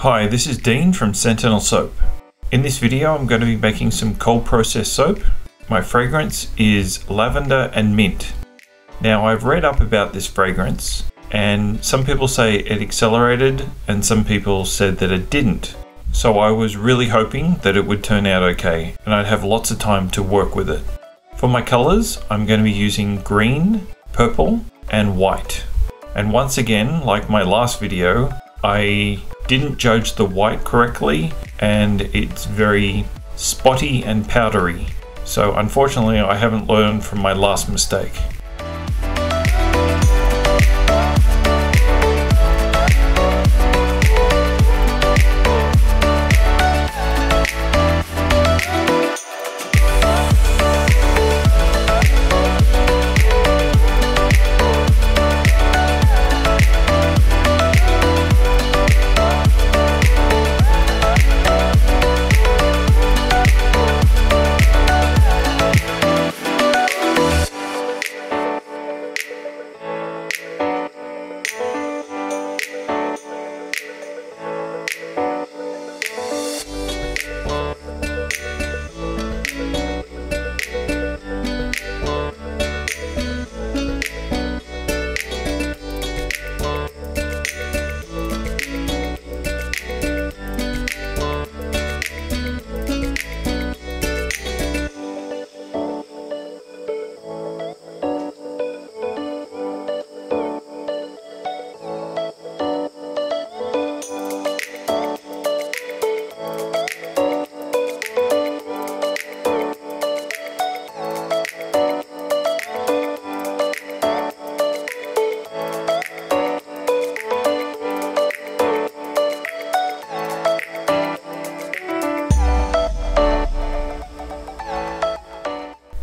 Hi, this is Dean from Sentinel Soap. In this video I'm going to be making some cold process soap. My fragrance is Lavender and Mint. Now I've read up about this fragrance and some people say it accelerated and some people said that it didn't. So I was really hoping that it would turn out okay and I'd have lots of time to work with it. For my colors I'm going to be using green, purple and white. And once again, like my last video, I didn't judge the white correctly and it's very spotty and powdery. So unfortunately I haven't learned from my last mistake.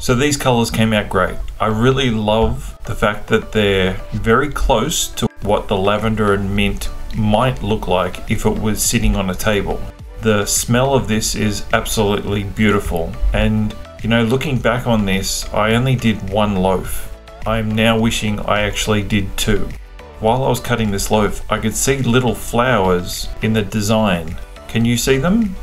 So these colors came out great. I really love the fact that they're very close to what the lavender and mint might look like if it was sitting on a table. The smell of this is absolutely beautiful. And you know, looking back on this, I only did one loaf. I'm now wishing I actually did two. While I was cutting this loaf, I could see little flowers in the design. Can you see them?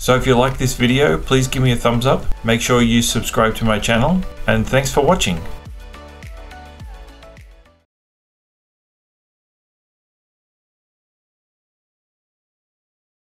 So if you like this video, please give me a thumbs up, make sure you subscribe to my channel, and thanks for watching.